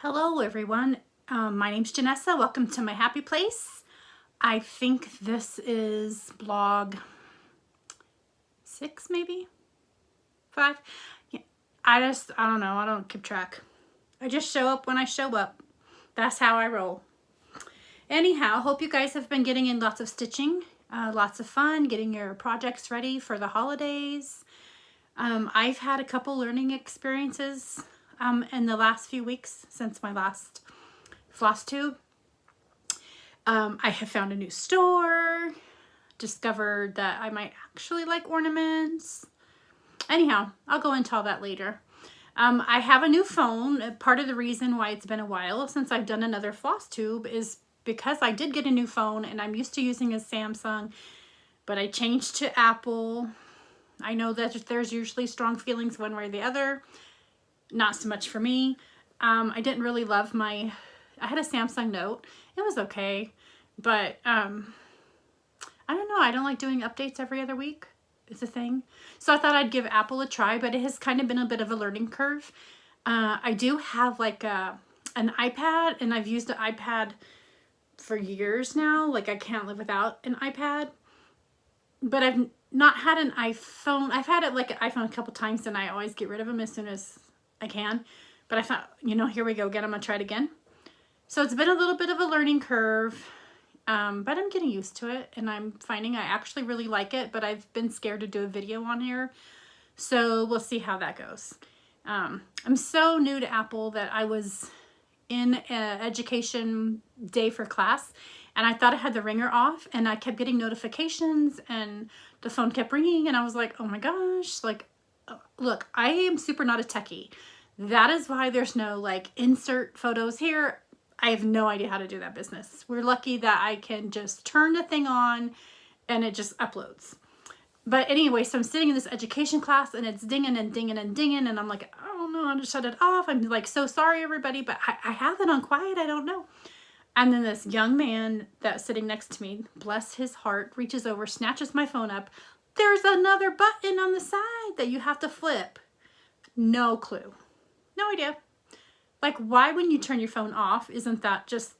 Hello everyone, my name's Janessa. Welcome to my happy place. I think this is blog 6, maybe 5. Yeah, I don't know, I don't keep track. I just show up when I show up. That's how I roll. Anyhow, hope you guys have been getting in lots of stitching, lots of fun, getting your projects ready for the holidays. I've had a couple learning experiences in the last few weeks since my last Flosstube. I have found a new store, discovered that I might actually like ornaments. Anyhow, I'll go into all that later. I have a new phone. Part of the reason why it's been a while since I've done another Flosstube is because I did get a new phone and I'm used to using a Samsung, but I changed to Apple. I know that there's usually strong feelings one way or the other. Not so much for me. I didn't really love I had a Samsung Note. It was okay, but I don't know. I don't like doing updates every other week. It's a thing. So I thought I'd give Apple a try, but it has kind of been a bit of a learning curve. I do have like an iPad, and I've used the iPad for years now. Like I can't live without an iPad, but I've not had an iPhone. I've had it like an iPhone a couple times, and I always get rid of them as soon as I can. But I thought, you know, here we go again. I'm gonna try it again. So it's been a little bit of a learning curve, but I'm getting used to it, and I'm finding I actually really like it, but I've been scared to do a video on here. So we'll see how that goes. I'm so new to Apple that I was in an education day for class, and I thought I had the ringer off, and I kept getting notifications, and the phone kept ringing, and I was like, oh my gosh, like, look, I am super not a techie. That is why there's no like insert photos here. I have no idea how to do that business. We're lucky that I can just turn the thing on and it just uploads. But anyway, so I'm sitting in this education class and it's dinging and dinging and dinging, and I'm like, I don't know how to shut it off. I'm like, so sorry everybody, but I have it on quiet. I don't know. And then this young man that's sitting next to me, bless his heart, reaches over, snatches my phone up. There's another button on the side that you have to flip. No clue. No idea. Like, why when you turn your phone off, isn't that just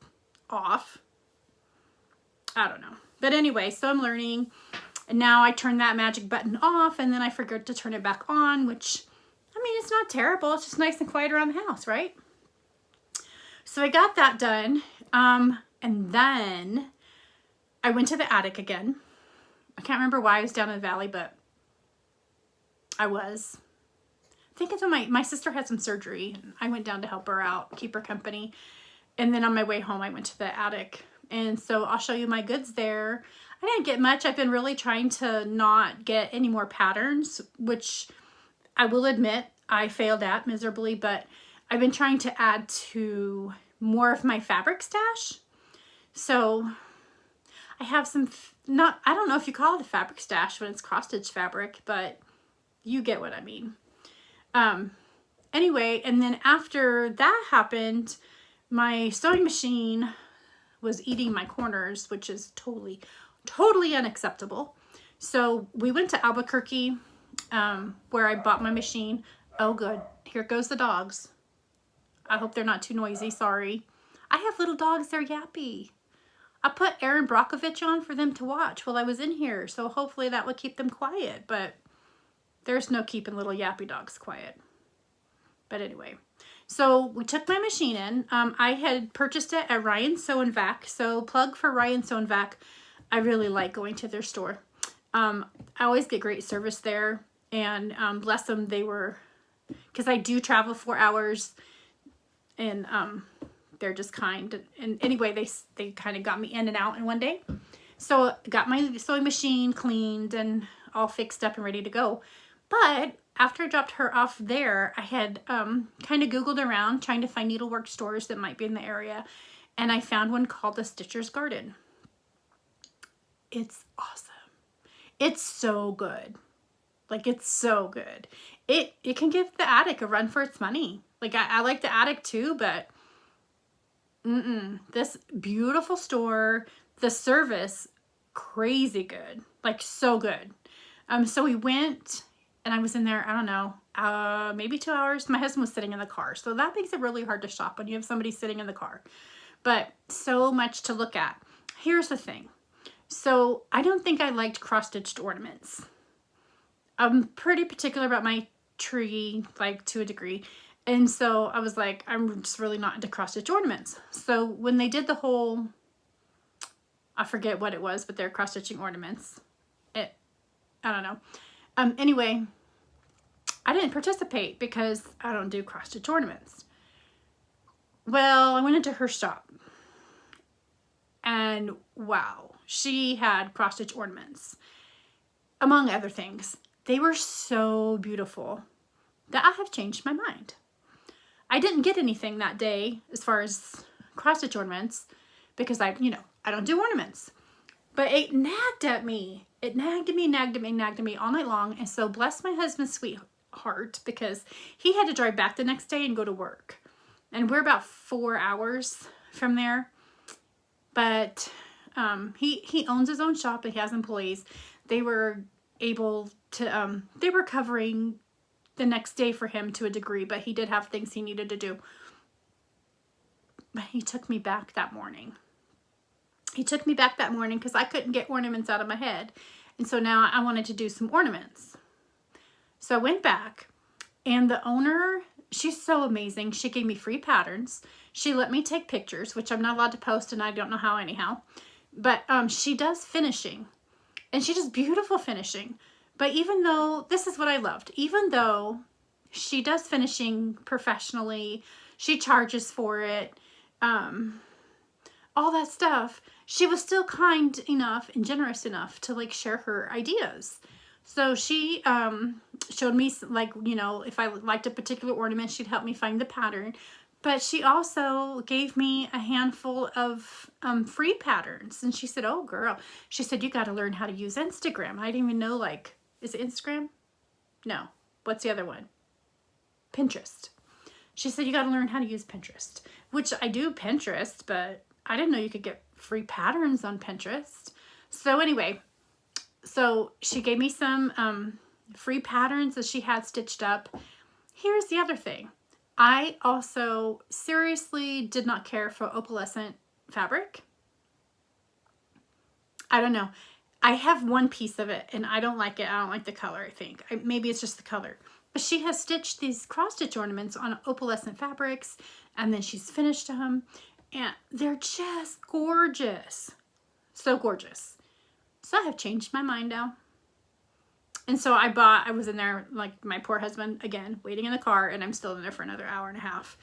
off? I don't know. But anyway, so I'm learning. And now I turn that magic button off, and then I forget to turn it back on, which, I mean, it's not terrible. It's just nice and quiet around the house, right? So I got that done. And then I went to the attic again. I can't remember why I was down in the valley, but I was. I think it's when my sister had some surgery, and I went down to help her out, keep her company. And then on my way home, I went to the attic. And so I'll show you my goods there. I didn't get much. I've been really trying to not get any more patterns, which I will admit I failed at miserably, but I've been trying to add to more of my fabric stash. So I have some, I don't know if you call it a fabric stash when it's cross-stitch fabric, but you get what I mean. Anyway, and then after that happened, my sewing machine was eating my corners, which is totally unacceptable. So we went to Albuquerque, where I bought my machine. Oh, good. Here goes the dogs. I hope they're not too noisy. Sorry. I have little dogs. They're yappy. I put Aaron Brockovich on for them to watch while I was in here, so hopefully that would keep them quiet, but there's no keeping little yappy dogs quiet. But anyway, so we took my machine in. I had purchased it at Ryan Sew and Vac, so plug for Ryan Sew and Vac. I really like going to their store. I always get great service there, and bless them, they were, because I do travel 4 hours, and they're just kind. And anyway, they kind of got me in and out in one day. So got my sewing machine cleaned and all fixed up and ready to go. But after I dropped her off there, I had kind of Googled around trying to find needlework stores that might be in the area. And I found one called the Stitcher's Garden. It's awesome. It's so good. Like, it's so good. It can give the attic a run for its money. Like, I like the attic too, but this beautiful store, the service, crazy good. Like, so good. So we went, and I was in there, I don't know, maybe 2 hours. My husband was sitting in the car. So that makes it really hard to shop when you have somebody sitting in the car. But so much to look at. Here's the thing. So I don't think I liked cross-stitched ornaments. I'm pretty particular about my tree, like to a degree. And so I was like, I'm just really not into cross-stitch ornaments. So when they did the whole, I forget what it was, but they're cross-stitching ornaments. I don't know. Anyway, I didn't participate because I don't do cross-stitch ornaments. Well, I went into her shop. And wow, she had cross-stitch ornaments, among other things. They were so beautiful that I have changed my mind. I didn't get anything that day as far as cross-stitch ornaments because I don't do ornaments. But it nagged at me. It nagged me all night long. And so bless my husband's sweetheart because he had to drive back the next day and go to work. And we're about 4 hours from there. But he owns his own shop and he has employees. They were able to, they were covering the next day for him to a degree, but he did have things he needed to do. But he took me back that morning. He took me back that morning because I couldn't get ornaments out of my head. And so now I wanted to do some ornaments. So I went back and the owner, she's so amazing. She gave me free patterns. She let me take pictures, which I'm not allowed to post and I don't know how anyhow. But she does finishing. And she does beautiful finishing. But even though, this is what I loved. Even though she does finishing professionally, she charges for it, all that stuff, she was still kind enough and generous enough to like share her ideas. So she showed me, like, if I liked a particular ornament, she'd help me find the pattern. But she also gave me a handful of free patterns. And she said, oh, girl, she said, you got to learn how to use Instagram. I didn't even know, like, is it Instagram? No. What's the other one? Pinterest. She said, you got to learn how to use Pinterest, which I do Pinterest, but I didn't know you could get free patterns on Pinterest. So anyway, so she gave me some free patterns that she had stitched up. Here's the other thing. I also seriously did not care for opalescent fabric. I don't know. I have one piece of it and I don't like it. I don't like the color, I think. Maybe it's just the color. But she has stitched these cross-stitch ornaments on opalescent fabrics and then she's finished them. And they're just gorgeous. So gorgeous. So I have changed my mind now. And so I was in there, like my poor husband, again, waiting in the car, and I'm still in there for another hour and a half.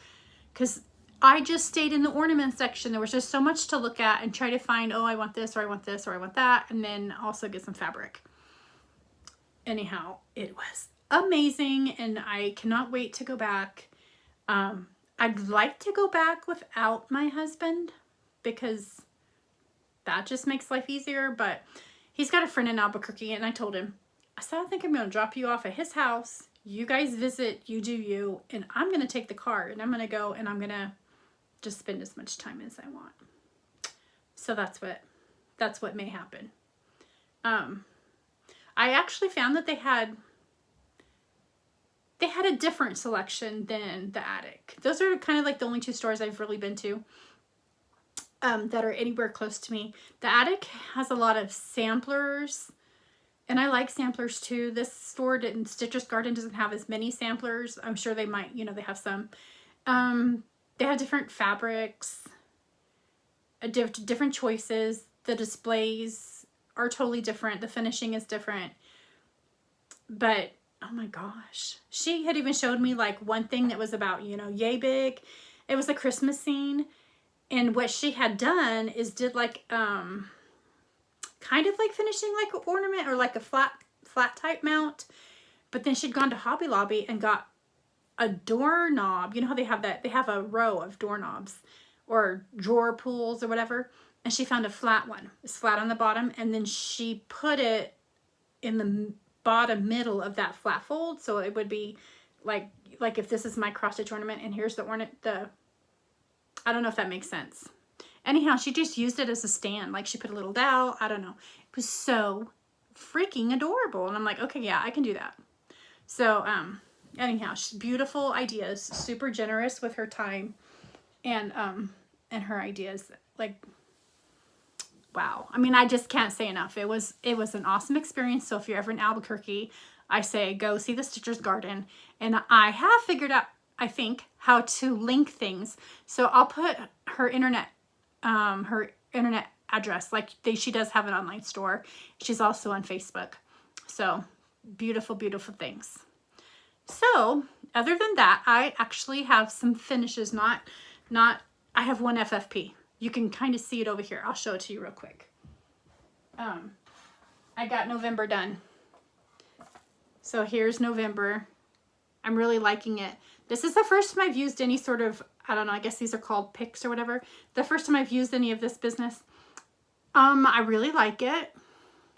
Because I just stayed in the ornament section. There was just so much to look at and try to find, oh, I want this, or I want this, or I want that, and then also get some fabric. Anyhow, it was amazing, and I cannot wait to go back. I'd like to go back without my husband, because that just makes life easier, but he's got a friend in Albuquerque, and I told him, I said, I think I'm going to drop you off at his house. You guys visit, you do you, and I'm going to take the car, and I'm going to go, and I'm going to just spend as much time as I want. So that's what may happen. I actually found that they had a different selection than the attic. Those are kind of like the only two stores I've really been to that are anywhere close to me. The attic has a lot of samplers. And I like samplers too. This store Stitcher's Garden doesn't have as many samplers. I'm sure they might, they have some. They have different fabrics, different choices. The displays are totally different. The finishing is different. But, oh my gosh. She had even showed me like one thing that was about, yay big. It was a Christmas scene. And what she had done is did like, kind of like finishing like an ornament or like a flat type mount, but then she'd gone to Hobby Lobby and got a doorknob. You know how they have a row of doorknobs or drawer pulls or whatever, and she found a flat one. It's flat on the bottom, and then she put it in the bottom middle of that flat fold, so it would be like if this is my cross stitch ornament and here's the I don't know if that makes sense. Anyhow, she just used it as a stand. Like she put a little dowel. I don't know. It was so freaking adorable. And I'm like, okay, yeah, I can do that. So, anyhow, beautiful ideas, super generous with her time and her ideas. Like, wow. I mean, I just can't say enough. It was an awesome experience. So if you're ever in Albuquerque, I say go see the Stitcher's Garden. And I have figured out, I think, how to link things. So I'll put her internet address. Like she does have an online store. She's also on Facebook. So beautiful, beautiful things. So other than that, I actually have some finishes. I have one FFP. You can kind of see it over here. I'll show it to you real quick. I got November done. So here's November. I'm really liking it. This is the first time I've used any sort of, I don't know, I guess these are called picks or whatever. The first time I've used any of this business. I really like it.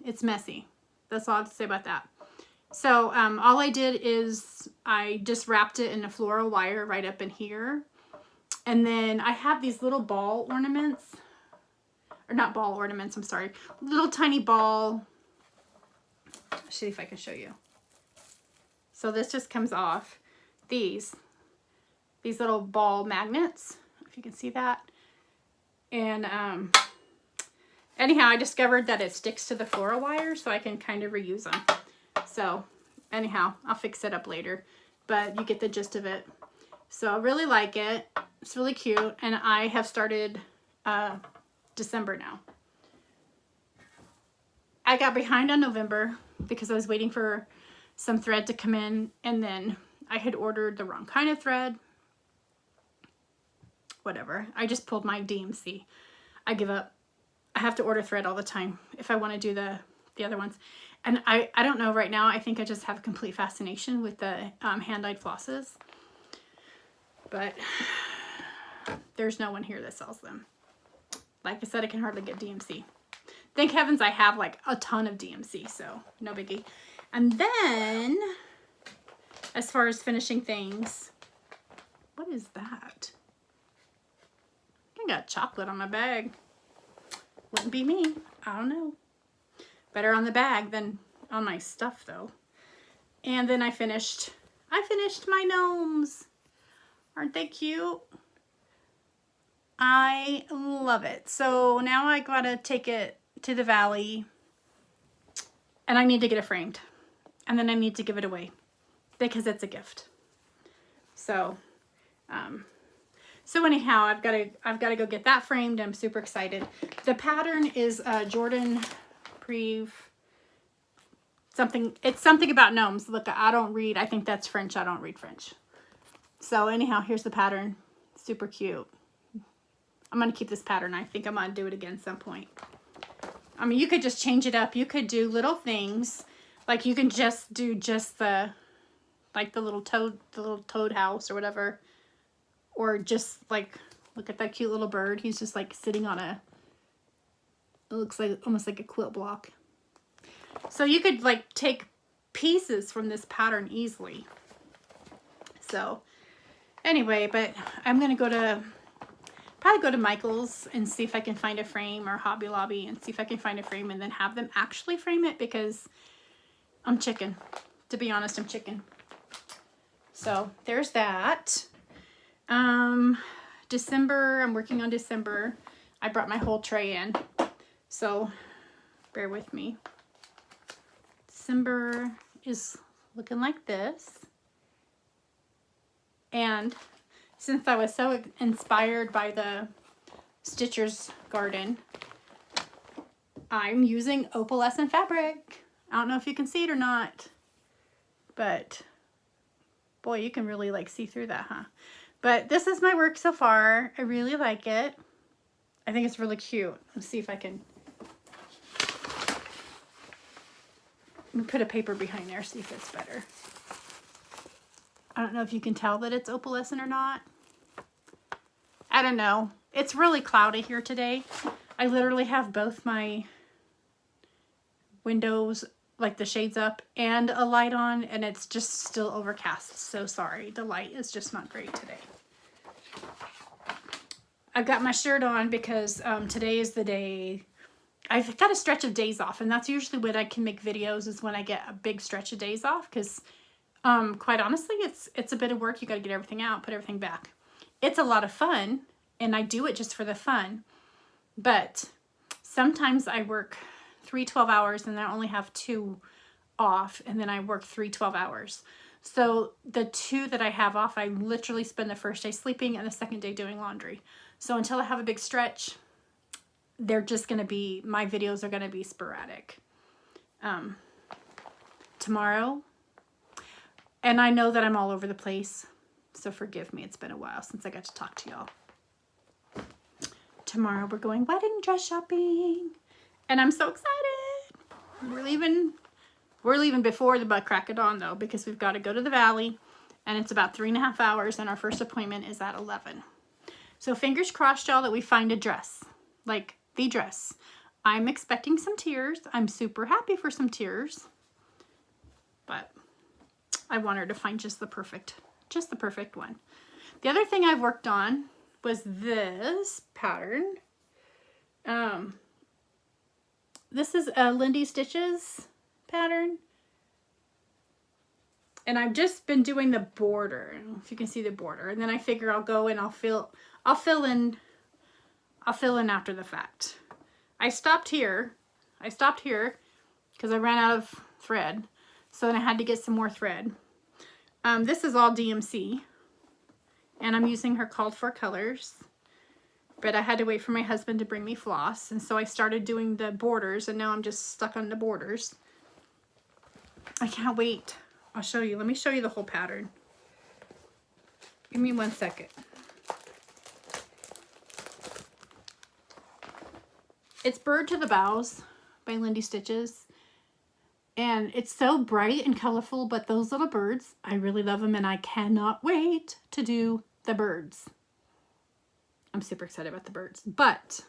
It's messy. That's all I have to say about that. So all I did is I just wrapped it in a floral wire right up in here. And then I have these little ball ornaments. Or not ball ornaments, I'm sorry. Little tiny ball. Let's see if I can show you. So this just comes off. These little ball magnets, if you can see that. And anyhow, I discovered that it sticks to the floral wire, so I can kind of reuse them. So anyhow, I'll fix it up later, but you get the gist of it. So I really like it. It's really cute, and I have started December now. I got behind on November because I was waiting for some thread to come in, and then I had ordered the wrong kind of thread. Whatever. I just pulled my DMC. I give up. I have to order thread all the time if I want to do the other ones. And I don't know right now. I think I just have a complete fascination with the hand-dyed flosses. But there's no one here that sells them. Like I said, I can hardly get DMC. Thank heavens I have like a ton of DMC, so no biggie. And then, as far as finishing things, what is that? I got chocolate on my bag. Wouldn't be me. I don't know. Better on the bag than on my stuff though. And then I finished my gnomes. Aren't they cute? I love it. So now I gotta take it to the valley and I need to get it framed. And then I need to give it away because it's a gift. So, so anyhow, I've got to go get that framed. I'm super excited. The pattern is Jordan Preve. It's something about gnomes. Look, I don't read. I think that's French. I don't read French. So anyhow, here's the pattern. Super cute. I'm going to keep this pattern. I think I'm going to do it again some point. I mean, you could just change it up. You could do little things. Like you can just do the little toad house or whatever. Or just like, look at that cute little bird. He's just like sitting on it looks like almost like a quilt block. So you could like take pieces from this pattern easily. So anyway, but I'm going to probably go to Michael's and see if I can find a frame, or Hobby Lobby and see if I can find a frame and then have them actually frame it, because I'm chicken. To be honest, I'm chicken. So there's that. December, I'm working on December. I brought my whole tray in, so bear with me. December is looking like this. And since I was so inspired by the Stitcher's Garden, I'm using opalescent fabric. I don't know if you can see it or not, but boy, you can really like see through that, huh? But this is my work so far. I really like it. I think it's really cute. Let's see if I can put a paper behind there, see if it's better. I don't know if you can tell that it's opalescent or not. I don't know. It's really cloudy here today. I literally have both my windows, like the shades up, and a light on, and it's just still overcast. So sorry. The light is just not great today. I've got my shirt on because today is the day. I've got a stretch of days off, and that's usually when I can make videos, is when I get a big stretch of days off, because Quite honestly, it's a bit of work. You got to get everything out, put everything back. It's a lot of fun, and I do it just for the fun. But sometimes I work 3 12 hours and I only have 2 off, and then I work 3 12 hours. So the 2 that I have off, I literally spend the first day sleeping and the second day doing laundry. So until I have a big stretch, they're just going to be, my videos are going to be sporadic. Tomorrow, and I know that I'm all over the place, so forgive me. It's been a while since I got to talk to y'all. Tomorrow we're going wedding dress shopping, and I'm so excited. We're leaving before the butt crack of dawn though, because we've got to go to the valley, and it's about 3.5 hours, and our first appointment is at 11. So fingers crossed, y'all, that we find a dress, like the dress. I'm expecting some tears. I'm super happy for some tears, but I want her to find just the perfect one. The other thing I've worked on was this pattern. This is a Lindy Stitches pattern, and I've just been doing the border. If you can see the border, and then I figure I'll go and I'll fill in after the fact. I stopped here because I ran out of thread, so then I had to get some more thread. This is all DMC, and I'm using her called for colors, but I had to wait for my husband to bring me floss, and so I started doing the borders, and now I'm just stuck on the borders. I can't wait. I'll show you. Let me show you the whole pattern. Give me 1 second. It's Bird to the Boughs by Lindy Stitches. And it's so bright and colorful, but those little birds, I really love them, and I cannot wait to do the birds. I'm super excited about the birds, but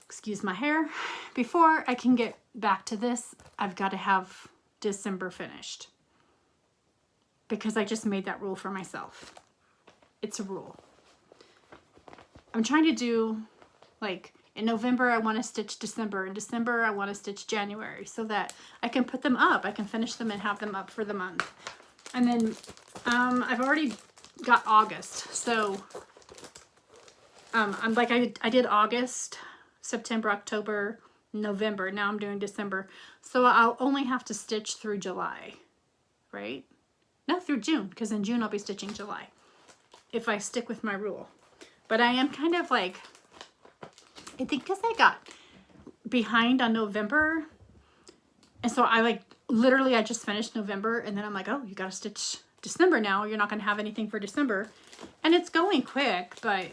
excuse my hair. Before I can get back to this, I've got to have December finished, because I just made that rule for myself. It's a rule. I'm trying to do, like, in November, I want to stitch December. In December, I want to stitch January, so that I can put them up. I can finish them and have them up for the month. And then I've already got August. So I'm like, I did August, September, October, November. Now I'm doing December. So I'll only have to stitch through July, right? No, through June, because in June I'll be stitching July, if I stick with my rule. But I am kind of like, I think because I got behind on November, and so I like, literally I just finished November, and then I'm like, oh, you got to stitch December now. You're not going to have anything for December. And it's going quick, but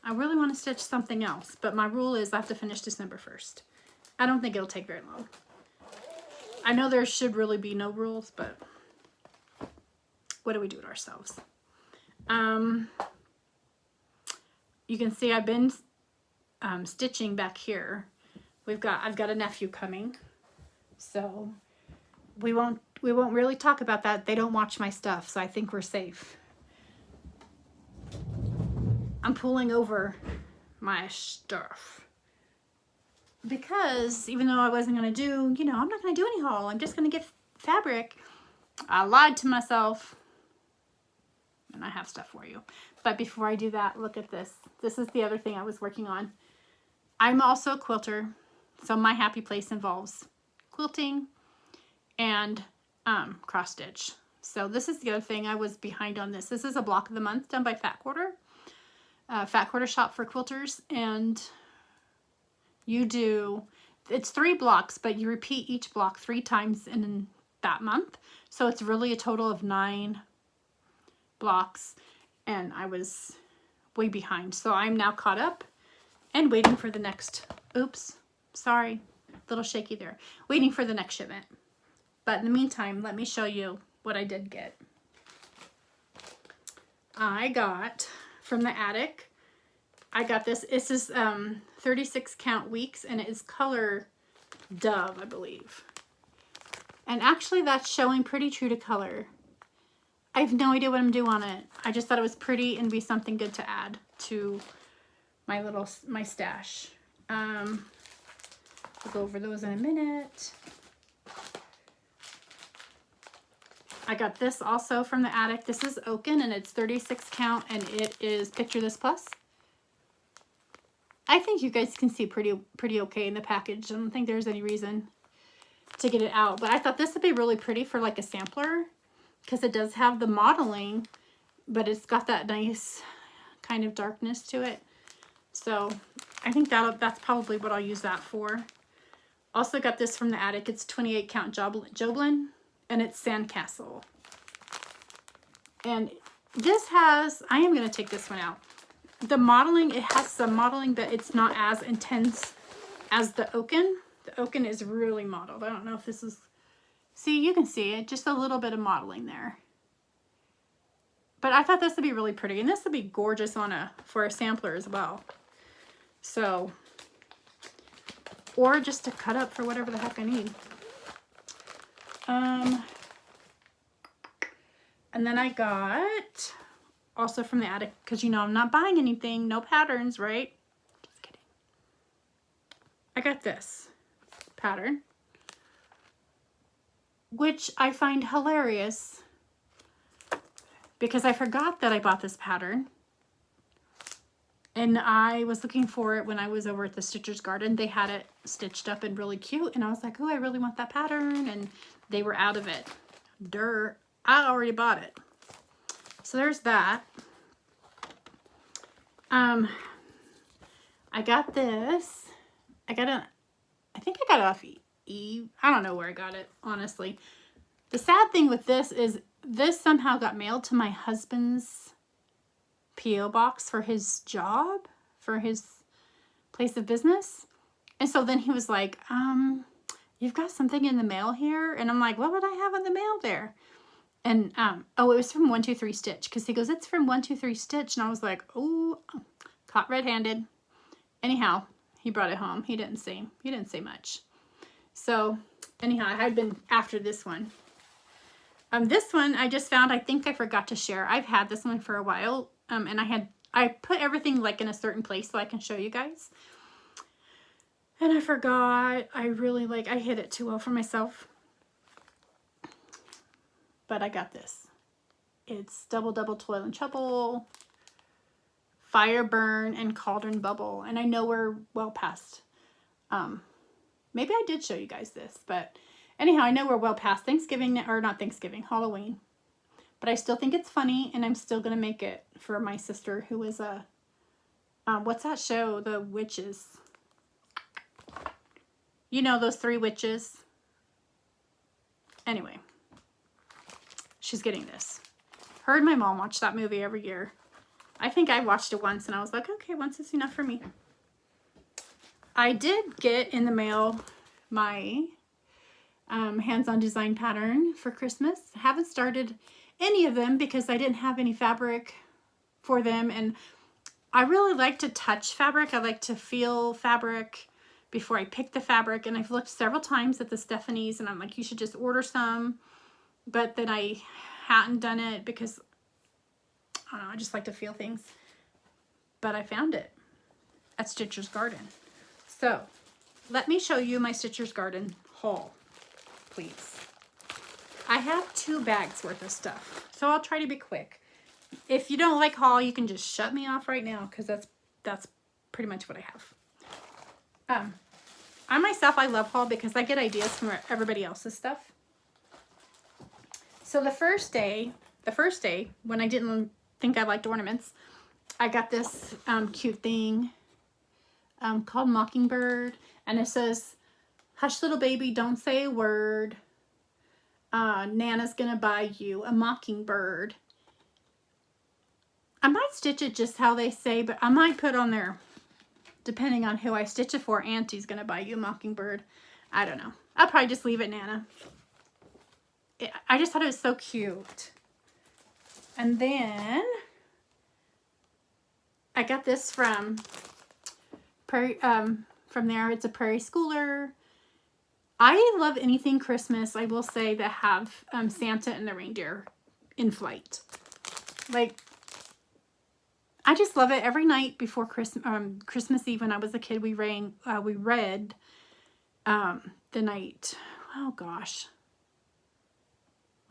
I really want to stitch something else. But my rule is I have to finish December first. I don't think it'll take very long. I know there should really be no rules, but what do we do to ourselves? You can see I've been stitching back here. I've got a nephew coming, so we won't really talk about that. They don't watch my stuff, so I think we're safe. I'm pulling over my stuff because even though I wasn't gonna do, I'm not gonna do any haul. I'm just gonna get fabric. I lied to myself, and I have stuff for you. But before I do that, look at this. This is the other thing I was working on. I'm also a quilter, so my happy place involves quilting and cross stitch. So this is the other thing. I was behind on this. This is a block of the month done by Fat Quarter. Fat Quarter shop for quilters, and it's 3 blocks, but you repeat each block 3 times in that month. So it's really a total of 9 blocks, and I was way behind. So I'm now caught up and waiting for the next, oops, sorry, a little shaky there. Waiting for the next shipment. But in the meantime, let me show you what I did get. I got from the attic, I got this. This is 36 count weeks, and it is color Dove, I believe. And actually that's showing pretty true to color. I have no idea what I'm doing on it. I just thought it was pretty and be something good to add to my stash. We'll go over those in a minute. I got this also from the attic. This is Oaken and it's 36 count and it is Picture This Plus. I think you guys can see pretty okay in the package. I don't think there's any reason to get it out, but I thought this would be really pretty for like a sampler because it does have the modeling, but it's got that nice kind of darkness to it. So I think that's probably what I'll use that for. Also got this from the attic. It's 28 count Joblin and it's Sandcastle. And this has, I am going to take this one out. The modeling, it has some modeling, but it's not as intense as the Oaken. The Oaken is really modeled. I don't know if this is, see, you can see it, just a little bit of modeling there. But I thought this would be really pretty, and this would be gorgeous on for a sampler as well. So, or just to cut up for whatever the heck I need. And then I got, also from the attic, because you know I'm not buying anything, no patterns, right? Just kidding. I got this pattern, which I find hilarious because I forgot that I bought this pattern. And I was looking for it when I was over at the Stitcher's Garden. They had it stitched up and really cute. And I was like, oh, I really want that pattern. And they were out of it. Durr. I already bought it. So there's that. I got this. I think I got it off Eve. I don't know where I got it, honestly. The sad thing with this is this somehow got mailed to my husband's P.O. box for his job, for his place of business. And so then he was like, you've got something in the mail here? And I'm like, what would I have in the mail there? And, oh, it was from 123 Stitch. Because he goes, it's from 123 Stitch. And I was like, oh, caught red-handed. Anyhow, he brought it home. He didn't say much. So, anyhow, I had been after this one. This one I just found, I think I forgot to share. I've had this one for a while. And I put everything like in a certain place so I can show you guys. And I forgot. I hid it too well for myself. But I got this. It's Double Toil and Trouble, Fire Burn, and Cauldron Bubble. And I know we're well past, maybe I did show you guys this, but anyhow, I know we're well past Thanksgiving, or not Thanksgiving, Halloween. But I still think it's funny, and I'm still going to make it for my sister, who is a, what's that show? The Witches. You know, those 3 witches. Anyway. She's getting this. Her and my mom watch that movie every year. I think I watched it once, and I was like, okay, once is enough for me. I did get in the mail my hands-on design pattern for Christmas. I haven't started any of them because I didn't have any fabric for them, and I really like to touch fabric. I like to feel fabric before I pick the fabric, and I've looked several times at the Stephanie's, and I'm like, you should just order some, but then I hadn't done it because, I don't know, I just like to feel things, but I found it at Stitcher's Garden. So, let me show you my Stitcher's Garden haul, please. I have 2 bags worth of stuff, so I'll try to be quick. If you don't like haul, you can just shut me off right now, because that's pretty much what I have. I myself, I love haul because I get ideas from everybody else's stuff. So the first day when I didn't think I liked ornaments, I got this cute thing called Mockingbird, and it says, "Hush, little baby, don't say a word. Nana's gonna buy you a mockingbird." I might stitch it just how they say, but I might put on there, depending on who I stitch it for, Auntie's gonna buy you a mockingbird. I don't know. I'll probably just leave it Nana. I just thought it was so cute. And then I got this from there. It's a Prairie Schooler. I love anything Christmas, I will say, that have Santa and the reindeer in flight. Like, I just love it. Every night before Christmas Eve when I was a kid, we read the night, oh gosh,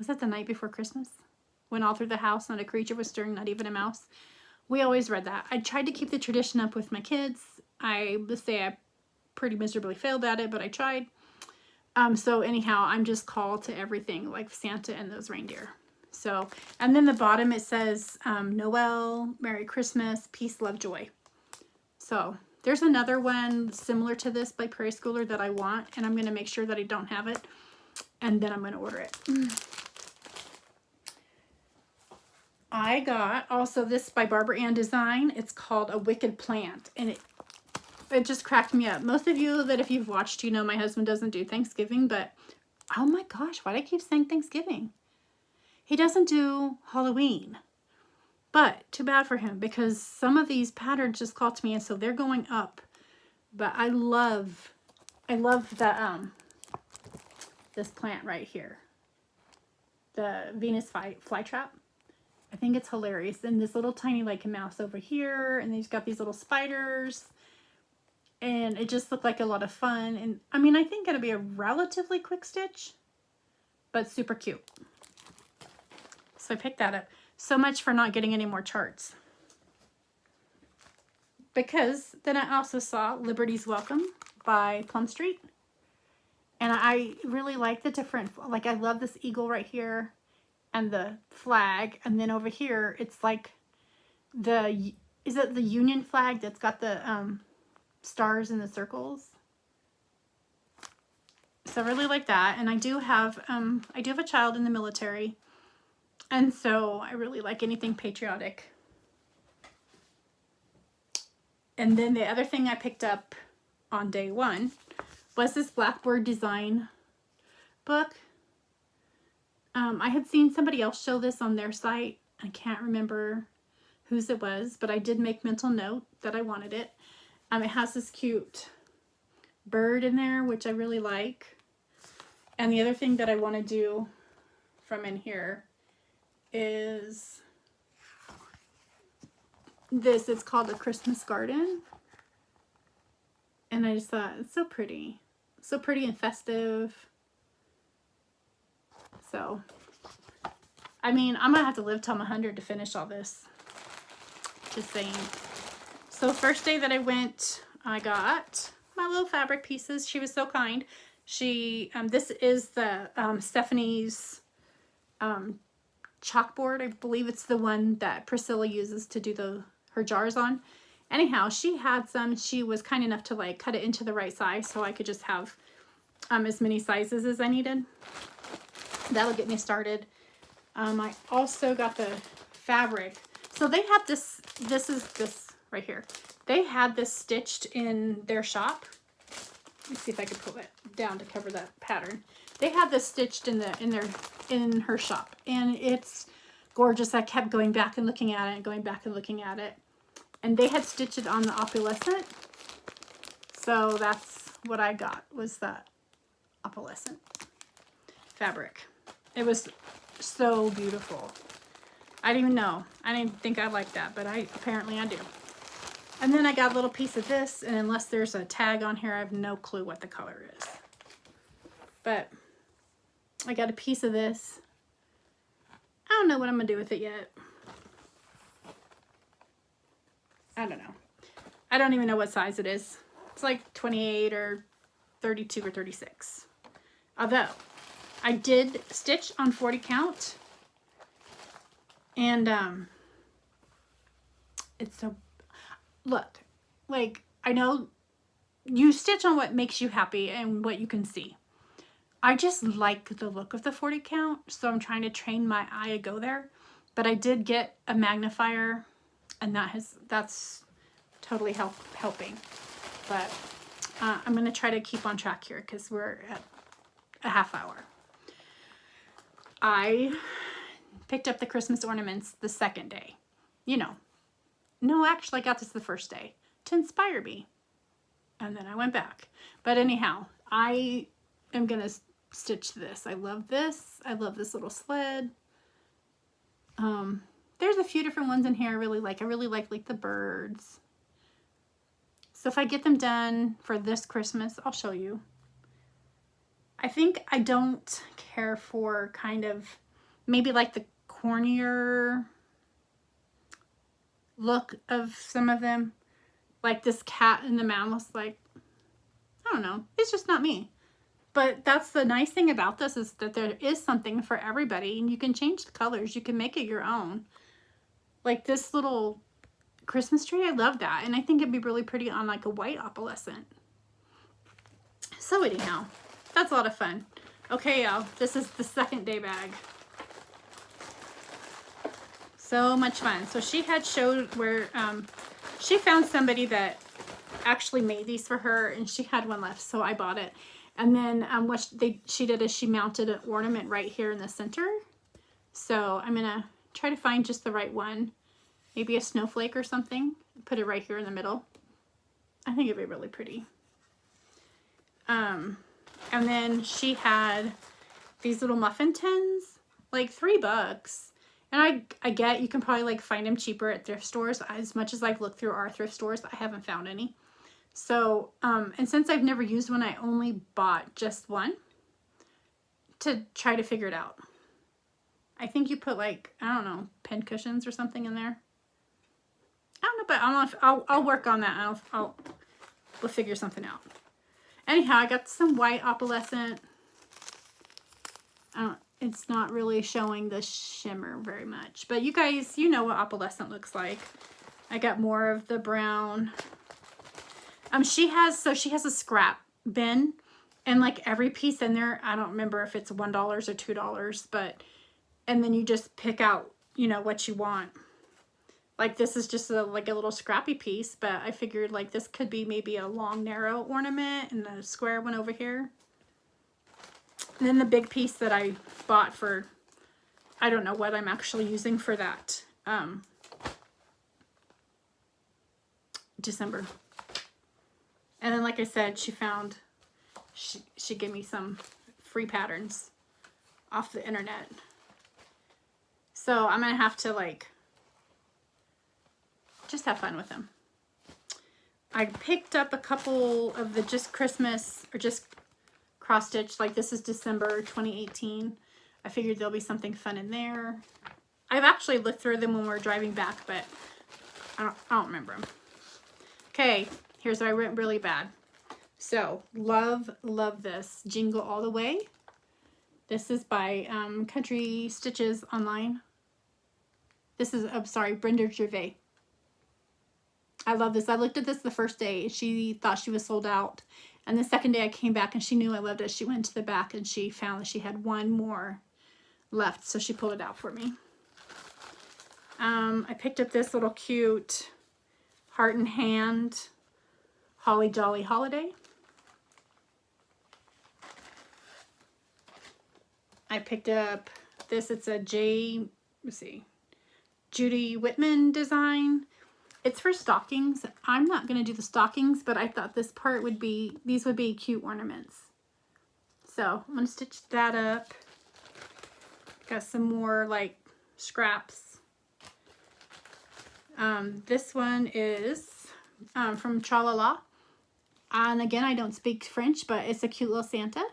was that the night before Christmas? Went all through the house, not a creature was stirring, not even a mouse. We always read that. I tried to keep the tradition up with my kids. I would say I pretty miserably failed at it, but I tried. So anyhow, I'm just called to everything like Santa and those reindeer. So, and then the bottom it says Noel, Merry Christmas, Peace, Love, Joy. So there's another one similar to this by Prairie Schooler that I want, and I'm going to make sure that I don't have it, and then I'm going to order it. I got also this by Barbara Ann Design. It's called A Wicked Plant, and it just cracked me up. Most of you that if you've watched, you know my husband doesn't do Thanksgiving, but oh my gosh, why do I keep saying Thanksgiving? He doesn't do Halloween, but too bad for him because some of these patterns just call to me, and so they're going up. But I love the this plant right here, the Venus flytrap. I think it's hilarious. And this little tiny like mouse over here, and he's got these little spiders, and it just looked like a lot of fun. And I mean, I think it'll be a relatively quick stitch, but super cute. So I picked that up. So much for not getting any more charts. Because then I also saw Liberty's Welcome by Plum Street. And I really like the different, like I love this eagle right here and the flag. And then over here, it's like is it the Union flag that's got the stars and the circles? So I really like that. And I do have a child in the military. And so I really like anything patriotic. And then the other thing I picked up on day one was this Blackbird design book. I had seen somebody else show this on their site. I can't remember whose it was, but I did make mental note that I wanted it. It has this cute bird in there, which I really like. And the other thing that I want to do from in here is this. It's called A Christmas Garden. And I just thought, it's so pretty. So pretty and festive. So, I mean, I'm going to have to live till I'm 100 to finish all this. Just saying. So first day that I went, I got my little fabric pieces. She was so kind. She, this is the Stephanie's chalkboard. I believe it's the one that Priscilla uses to do her jars on. Anyhow, she had some. She was kind enough to like cut it into the right size so I could just have as many sizes as I needed. That'll get me started. I also got the fabric. So they had this is this right here. They had this stitched in their shop. Let me see if I can pull it down to cover that pattern. They had this stitched in her shop, and it's gorgeous. I kept going back and looking at it and going back and looking at it. And they had stitched it on the opalescent. So that's what I got, was that opalescent fabric. It was so beautiful. I didn't even know. I didn't think I liked that, but apparently I do. And then I got a little piece of this, and unless there's a tag on here, I have no clue what the color is. But I got a piece of this. I don't know what I'm going to do with it yet. I don't know. I don't even know what size it is. It's like 28 or 32 or 36. Although, I did stitch on 40 count. And, it's so, look, like, I know you stitch on what makes you happy and what you can see. I just like the look of the 40 count, so I'm trying to train my eye to go there. But I did get a magnifier, and that's totally helping. But I'm going to try to keep on track here because we're at a half hour. I picked up the Christmas ornaments the second day. You know. No, actually, I got this the first day to inspire me. And then I went back. But anyhow, I am going to stitch this. I love this. I love this little sled. There's a few different ones in here I really like. I really like the birds. So if I get them done for this Christmas, I'll show you. I think I don't care for kind of maybe like the cornier look of some of them. Like this cat in the mouse, like, I don't know. It's just not me. But that's the nice thing about this, is that there is something for everybody, and you can change the colors. You can make it your own. Like this little Christmas tree, I love that. And I think it'd be really pretty on like a white opalescent. So anyhow, that's a lot of fun. Okay, y'all, this is the second day bag. So much fun. So she had showed where she found somebody that actually made these for her, and she had one left, so I bought it. And then what she did is she mounted an ornament right here in the center. So I'm gonna try to find just the right one, maybe a snowflake or something. Put it right here in the middle. I think it'd be really pretty. And then she had these little muffin tins, like $3. And I get you can probably like find them cheaper at thrift stores. As much as I've looked through our thrift stores, I haven't found any. So, and since I've never used one, I only bought just one to try to figure it out. I think you put like, I don't know, pin cushions or something in there. I don't know, but I don't know if I'll work on that. We'll figure something out. Anyhow, I got some white opalescent. It's not really showing the shimmer very much, but you guys, you know what opalescent looks like. I got more of the brown. She has a scrap bin, and like every piece in there, I don't remember if it's $1 or $2, but, and then you just pick out, you know, what you want. Like this is just like a little scrappy piece, but I figured like this could be maybe a long narrow ornament and a square one over here. And then the big piece that I bought for, I don't know what I'm actually using for that, December. And then, like I said, she gave me some free patterns off the internet. So I'm going to have to, like, just have fun with them. I picked up a couple of the just Christmas, or just cross stitch. Like, this is December 2018. I figured there'll be something fun in there. I've actually looked through them when we were driving back, but I don't remember them. Okay. Here's where I went really bad. So, love this. Jingle All the Way. This is by Country Stitches Online. This is, I'm sorry, Brenda Gervais. I love this. I looked at this the first day. She thought she was sold out. And the second day I came back and she knew I loved it. She went to the back and she found that she had one more left. So she pulled it out for me. I picked up this little cute heart and hand Holly Jolly Holiday. I picked up this. It's a Judy Whitman design. It's for stockings. I'm not going to do the stockings, but I thought this part would be, these would be cute ornaments. So I'm going to stitch that up. Got some more like scraps. This one is from Tralala. And again, I don't speak French, but it's a cute little Santa.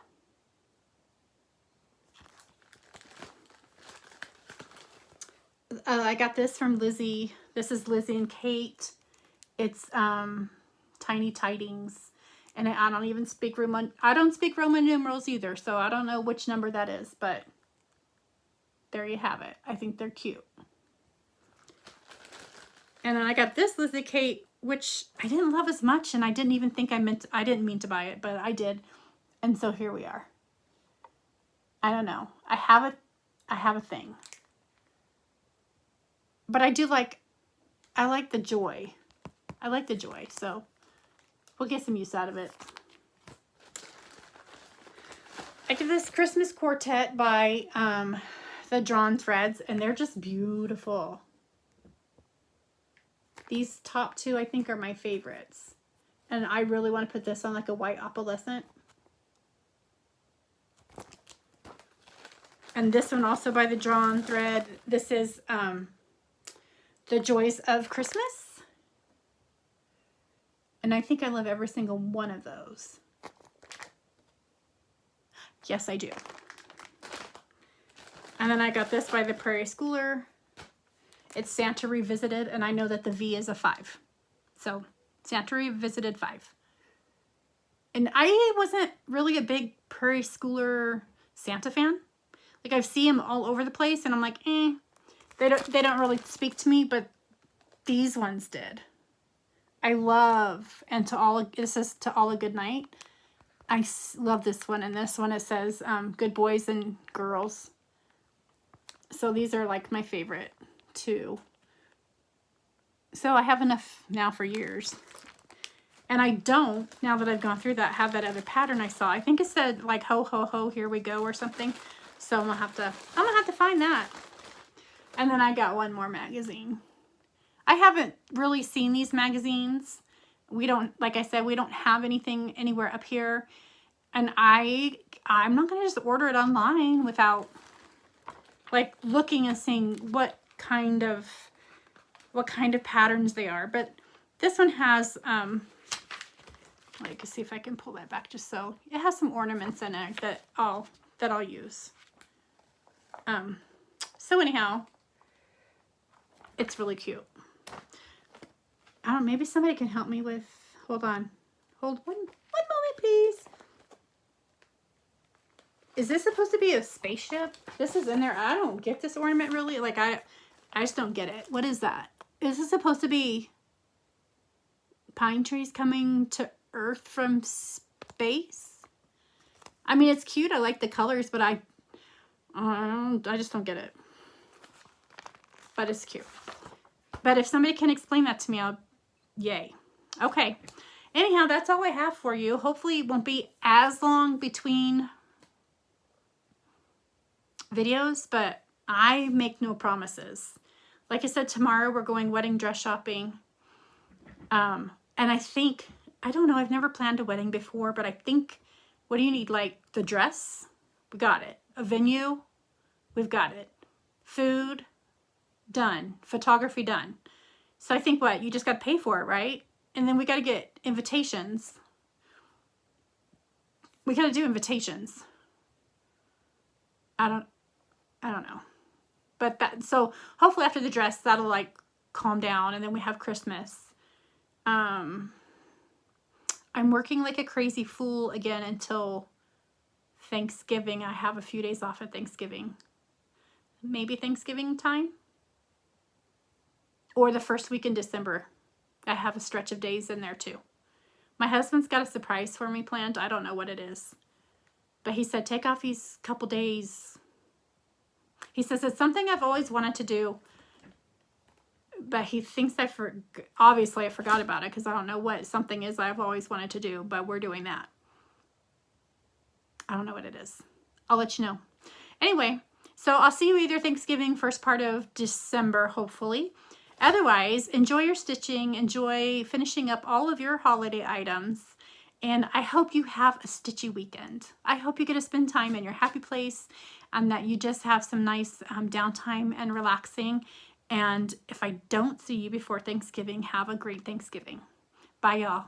I got this from Lizzie. This is Lizzie and Kate. It's Tiny Tidings. And I don't even speak Roman. I don't speak Roman numerals either, so I don't know which number that is, but there you have it. I think they're cute. And then I got this Lizzie Kate, which I didn't love as much, and I didn't even think I didn't mean to buy it, but I did. And so here we are. I don't know. I have a thing. But I like the joy. I like the joy, so we'll get some use out of it. I did this Christmas quartet by the Drawn Threads, and they're just beautiful. These top two, I think, are my favorites. And I really want to put this on like a white opalescent. And this one also by the Drawn Thread. This is The Joys of Christmas. And I think I love every single one of those. Yes, I do. And then I got this by the Prairie Schooler. It's Santa Revisited, and I know that the V is a 5. So, Santa Revisited 5. And I wasn't really a big Prairie Schooler Santa fan. Like, I've seen them all over the place, and I'm like, they don't really speak to me, but these ones did. I love, and this says to all a good night. I love this one, and this one it says good boys and girls. So these are like my favorite too. So I have enough now for years. And I don't, now that I've gone through that, have that other pattern I saw. I think it said like ho ho ho, here we go or something. So I'm gonna have to find that. And then I got one more magazine. I haven't really seen these magazines. We don't, like I said, we don't have anything anywhere up here. And I'm not gonna just order it online without like looking and seeing what kind of patterns they are. But this one has like, see if I can pull that back just so it has some ornaments in it that I'll use. So anyhow, it's really cute. I don't know, maybe somebody can help me with, hold on. Hold one moment, please. Is this supposed to be a spaceship? This is in there. I don't get this ornament really. Like, I just don't get it. What is that? Is this supposed to be pine trees coming to Earth from space? I mean, it's cute. I like the colors, but I just don't get it. But it's cute. But if somebody can explain that to me, yay. Okay. Anyhow, that's all I have for you. Hopefully it won't be as long between videos, but I make no promises. Like I said, tomorrow we're going wedding dress shopping. And I don't know, I've never planned a wedding before, but I think, what do you need? Like the dress? We got it. A venue? We've got it. Food? Done. Photography? Done. So I think what? You just got to pay for it, right? And then we got to get invitations. We got to do invitations. I don't know. But so hopefully after the dress, that'll like calm down, and then we have Christmas. I'm working like a crazy fool again until Thanksgiving. I have a few days off at Thanksgiving. Maybe Thanksgiving time. Or the first week in December. I have a stretch of days in there too. My husband's got a surprise for me planned. I don't know what it is. But he said, take off these couple days. He says, it's something I've always wanted to do. But he thinks obviously I forgot about it because I don't know what something is I've always wanted to do. But we're doing that. I don't know what it is. I'll let you know. Anyway, so I'll see you either Thanksgiving, first part of December, hopefully. Otherwise, enjoy your stitching. Enjoy finishing up all of your holiday items. And I hope you have a stitchy weekend. I hope you get to spend time in your happy place and that you just have some nice downtime and relaxing. And if I don't see you before Thanksgiving, have a great Thanksgiving. Bye, y'all.